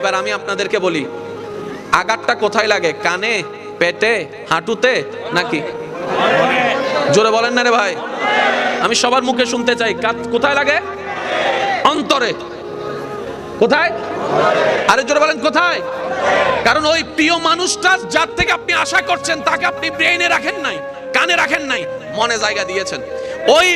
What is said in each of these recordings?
এবার আমি আপনাদেরকে বলি, আঘাতটা কোথায় লাগে? কানে, পেটে, হাঁটুতে নাকি? জোরে বলেন না রে ভাই, আমি সবার মুখে শুনতে চাই। কোথায় লাগে? অন্তরে। কোথায়? আরে জোরে বলেন কোথায়? কারণ ওই প্রিয় মানুষটা যার থেকে আপনি আশা করছেন তাকে আপনি ব্রেইনে রাখেন নাই, কানে রাখেন নাই, মনে জায়গা দিয়েছেন। ওই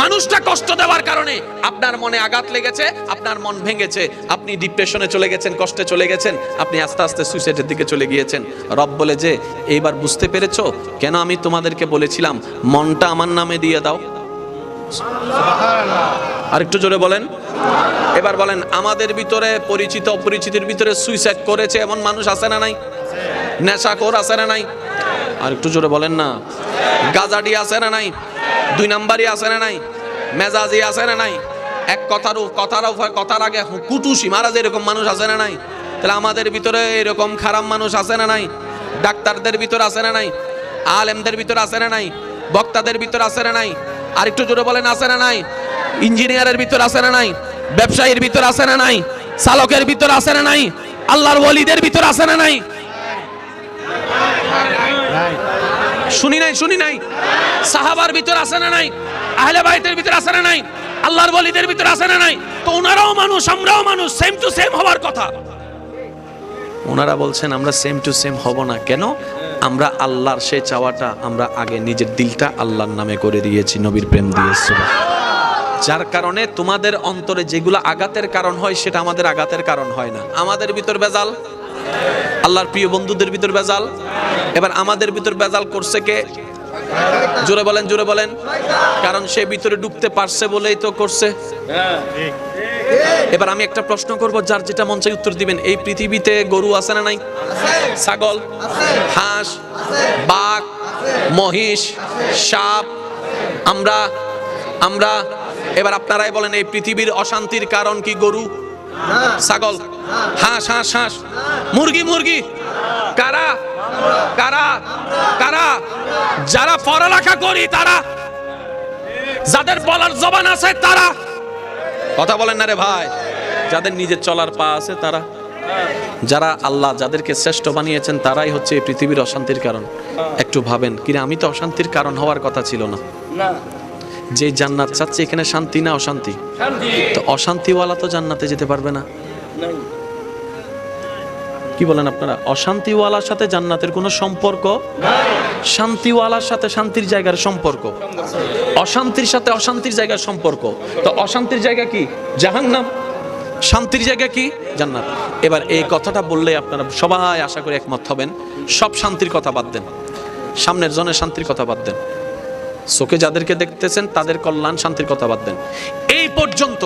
মানুষটা কষ্ট দেওয়ার কারণে আপনার মনে আঘাত লেগেছে, আপনার মন ভেঙেছে, আপনি ডিপ্রেশনে চলে গেছেন, কষ্টে চলে গেছেন, আপনি আস্তে আস্তে সুইসাইডের দিকে চলে গিয়েছেন। রব বলে যে এইবার বুঝতে পেরেছো কেন আমি তোমাদেরকে বলেছিলাম মনটা আমার নামে দিয়ে দাও? আরেকটু জোরে বলেন। এবার বলেন, আমাদের ভিতরে পরিচিত অপরিচিতের ভিতরে সুইসাইড করেছে এমন মানুষ আছে না নাই? নেশাখোর আছে না নাই? আরেকটু জোরে বলেন না। গাজাডি আছে না নাই? দুই নাম্বারই আছে না নাই? মেজাজি আছে না নাই? এক কথার আগে কুটুসি মারাজ এরকম মানুষ আছে না নাই? তাহলে আমাদের ভিতরে এরকম খারাপ মানুষ আছে না নাই? ডাক্তারদের ভিতর আছে না নাই? আলেমদের ভিতর আছে না নাই? বক্তাদের ভিতর আছে না নাই? আরেকটু জোরে বলেন, আছে না নাই? ইঞ্জিনিয়ারের ভিতর আছে না নাই? ব্যবসায়ীর ভিতর আছে না নাই? চালকের ভিতর আছে না নাই? আল্লাহর ওয়ালিদের ভিতর আছে না নাই? শুনি নাই? সাহাবার ভিতর আছে না নাই? আহলে বাইতের ভিতর আছে না নাই? আল্লাহর ওয়ালিদের ভিতর আছে না নাই? তো ওনারাও মানুষ, আমরাও মানুষ, সেম টু সেম হওয়ার কথা। ওনারা বলছেন আমরা সেম টু সেম হব না। কেন? আমরা আল্লাহর সেই চাওয়াটা আমরা আগে নিজের দিলটা আল্লাহর নামে করে দিয়েছি, নবীর প্রেম দিয়েছি। যার কারণে তোমাদের অন্তরে যেগুলো আঘাতের কারণ হয় সেটা আমাদের আঘাতের কারণ হয় না। আমাদের ভিতর বেজাল, আল্লাহর প্রিয় বন্ধুদের ভিতর বেজাল। এবার আমাদের ভিতর বেজাল করছে কে? জোরে বলেন। কারণ সে ভিতরে ঢুকতে পারছে বলেই তো করছে। এবার আমি একটা প্রশ্ন করব, যার যেটা মন চাই উত্তর দিবেন। এই পৃথিবীতে গরু আছে না নাই? ছাগল, হাঁস, বাঘ, মহিষ, সাপ, আমরা এবার আপনারাই বলেন, এই পৃথিবীর অশান্তির কারণ কি? গরু, ছাগল, হাঁস, মুরগি। কারা? যারা পড়ালেখা করি তারা, যাদের বলার জবান আছে তারা। কথা বলেন না রে ভাই। যাদের নিজের চলার পা আছে তারা। যারা আল্লাহ যাদেরকে শ্রেষ্ঠ বানিয়েছেন তারাই হচ্ছে এই পৃথিবীর অশান্তির কারণ। একটু ভাবেন, কিনা আমি তো অশান্তির কারণ হওয়ার কথা ছিল না। যে জান্নাত চাচ্ছে এখানে শান্তি না অশান্তি? তো অশান্তিওয়ালা তো জান্নাতে যেতে পারবে না। কি বলেন আপনারা? অশান্তিওয়ালার সাথে জান্নাতের কোনো সম্পর্ক নাই। শান্তিওয়ালার সাথে শান্তির জায়গার সম্পর্ক, অশান্তির সাথে অশান্তির জায়গার সম্পর্ক। তো অশান্তির জায়গা কি? জাহান্নাম। শান্তির জায়গা কি? জান্নাত। এবার এই কথাটা বললে আপনারা সবাই আশা করি একমত হবেন। সব শান্তির কথা বাদ দেন, সামনের জনের শান্তির কথা বাদ দেন, চোখে যাদেরকে দেখতেছেন তাদের কল্যাণ শান্তির কথা বাদ দেন। এই পর্যন্ত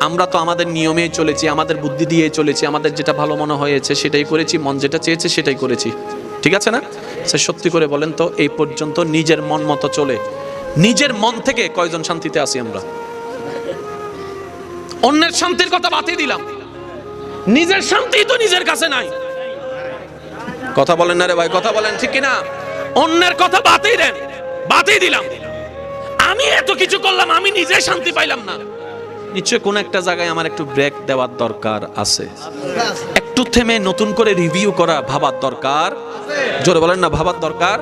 আমরা তো আমাদের নিয়মে চলেছি, আমাদের বুদ্ধি দিয়ে চলেছি, আমাদের যেটা ভালো মনে হয়েছে সেটাই করেছি, মন যেটা চেয়েছে সেটাই করেছি। ঠিক আছে না? সে সত্যি করে বলেন তো, এই পর্যন্ত নিজের মন মতো চলে নিজের মন থেকে কয়জন শান্তিতে আছি আমরা? অন্যের শান্তির কথা বাতিল দিলাম, নিজের শান্তি তো নিজের কাছে নাই। কথা বলেন না রে ভাই, কথা বলেন ঠিক কিনা? অন্যের কথা বাতিল দিলাম। আমি এত কিছু করলাম, আমি নিজে শান্তি পাইলাম না। নিশ্চয় কোন একটা জায়গায় আমার একটু ব্রেক দেওয়ার দরকার আছে, একটু থেমে নতুন করে রিভিউ করা, ভাবার দরকার। জোরে বলেন না, ভাবার দরকার।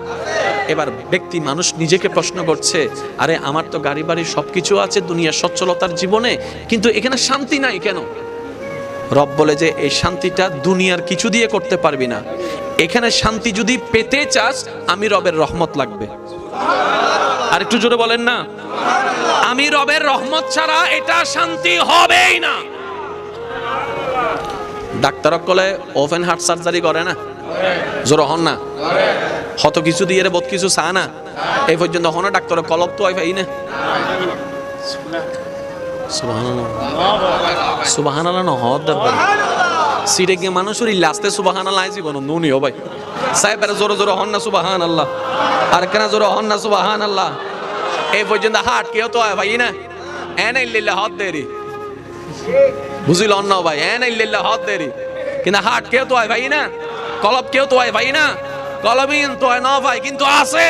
এবার ব্যক্তি মানুষ নিজেকে প্রশ্ন করছে, আরে আমার তো গাড়ি বাড়ি সবকিছু আছে দুনিয়ার সচ্ছলতার জীবনে, কিন্তু এখানে শান্তি নাই কেন? রব বলে যে এই শান্তিটা দুনিয়ার কিছু দিয়ে করতে পারবি না। এখানে শান্তি যদি পেতে চাস, আমি রবের রহমত লাগবে। আর একটু জোরে বলেন না, আমি রবের রহমত ছাড়া এটা শান্তি হবেই না। ডাক্তার কলে ওপেন হার্ট সার্জারি করে না? জোরে হন না? হত কিছু দিয়ে রে বহুত কিছু চা না। এই পর্যন্ত হন ডাক্তার কলব তো পাই না। সুবহানাল্লাহ না হওয়ার দরকার। সিটে গিয়ে মানুষের লাস্টে সুবহানাল্লাহ জীবন নুনি ও ভাই সাহেবের জোরে হন না সুবহানাল্লাহ, আর কেন জোরে হন না সুবহানাল্লাহ। এই পর্যন্ত হাট কেউ তো হয় ভাই না, এনে ইল্লাল্লাহ হদ দেরি বুঝিল অন্য ভাই, এনে ইল্লাল্লাহ হদ দেরি, কিন্তু হাট কেউ তো হয় ভাই না, কলব কেউ তো হয় ভাই না, কলবিন তো হয় না ভাই, কিন্তু আছে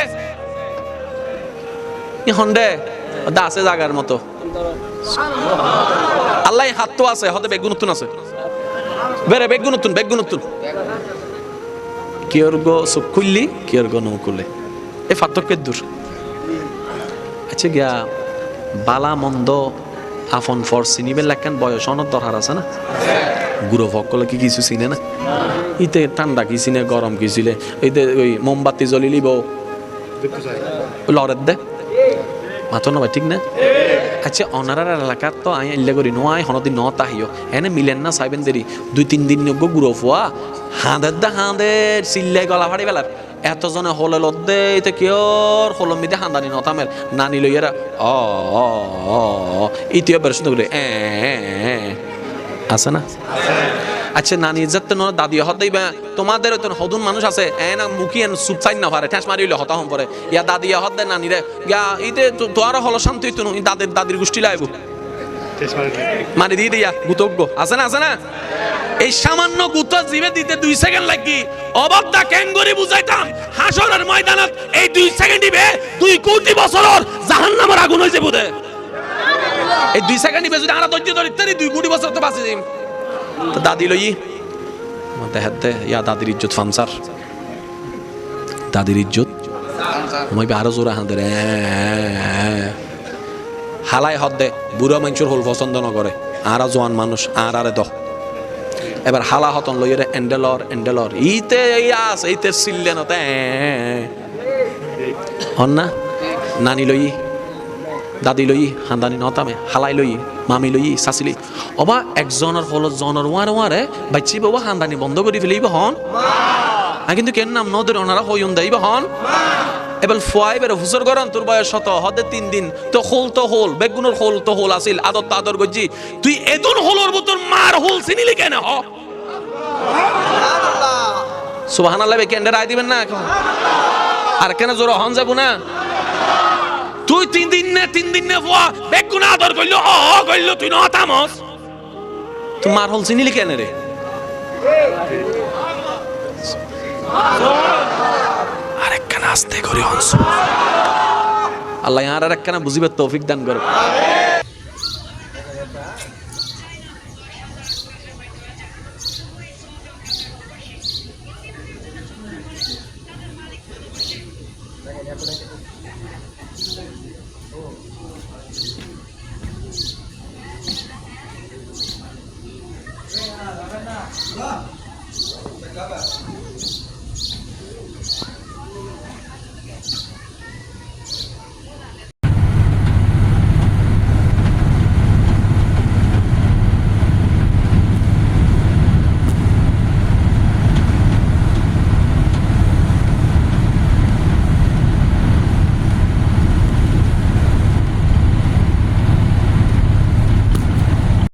হন্ডে আছে জাগার মতো। আল্লাহ হাত তো আছে, হতে বেগুন আছে। বেরে বেগুন নতুন কিয়র গো চোখ খুললি কিয়র গো নৌ খুলে এই পার্থক্যের দূর। আচ্ছা গিয়া বালা মন্দ আফন ফর চিনিবেন লাগেন বয়স অনেক দরকার আছে না? গুরু ভক্কলে কি কিছু চিনে না? ইতে ঠান্ডা কি চিনে, গরম কি ছিলে, এইতে ওই মোমবাতি জ্বলি লিব লড়ের দে মাথো না ভাই, ঠিক না? আচ্ছা অনারার এলাকার তো আই ইল্লা করি নোয়াই হনদিন ন তাহিও এনে মিলেন না সাইবেন দেরি 2-3 দিন যোগ্য গুরু ফুয়া হাঁদের চিল্লাই গলা ফাড়ি বেলার এতজনে হলে লদ্দে এতে কিয়র হলমিদে হাঁদানি নতামের নানি লইয়ারা ইতিও বের শুনতে করে আছে না? আচ্ছা নানি যাতে ন দাদি হত দিবা তোমাদের তো হদুন মানুষ আছে না মুখি এন সুপ চাই না পারে ঠেস মারিলে হতা হম পরে ইয়া দাদি হত দে নানি রে গা ইতে তোর হল শান্তি তো দাদির গোষ্ঠী লাইব মারি দিয়ে দিয়া গুতজ্ঞ আছে না? এই সামান্য গুত জিবে দিতে 2 সেকেন্ড লাগি অবদা ক্যাঙ্গরি বুঝাইতাম হাসরের ময়দানত এই 2 সেকেন্ড দিবে 2 কোটি বছরের জাহান্নামের আগুন হইছে বুদে। এই 2 সেকেন্ড দিবে যদি আমরা ধৈর্য ধরি তারি 2 কোটি বছর তো বাঁচি যাইম। তো দাদি লই মতে হাতে ইয়া দাদির ইজ্জত ফানসার, দাদির ইজ্জত মই আরো জোরে হাঁদে রে হালাই হদ দে বুড়া মানুষের হল পছন্দ ন করে আর জোয়ান মানুষ আরে দ এবার হালা হতন লইরে এন্ডেলর ইতে ইয়াস এইতে সিললে নতে হন না নানি লই দাদি লই হান্দানি নতামে হালাই লই মামি লই সাসিলি অবা একজনের হল জনের ওয়ারে বাচ্চি বাবা হান্দানি বন্ধ করে ফেলিব হন কিন্তু কেন নাম নদের ওনারা হইন দেইব হন এবার ফুয়াই বের হুজুর গরন তোর বয়স শত হদে 3 দিন তো হোল বেগুনের হোল তো হোল আসিল আদর গজি তুই এদন হোলর ভিতর মার হোল চিনিলি কেন হ সুবহানাল্লাহ বে কেন্দ্র রায় দিবেন না আর কেন জোর হন যাব না তুই 3 দিন নে ফুয়া বেগুন আদর কইলো কইলো তুই না তামস তুই মার হোল চিনিলি কেন রে আরেকখানা আস্তে করে হনস আল্লাহ আর আরেকখানা বুঝিবার তৌফিক দান করুক।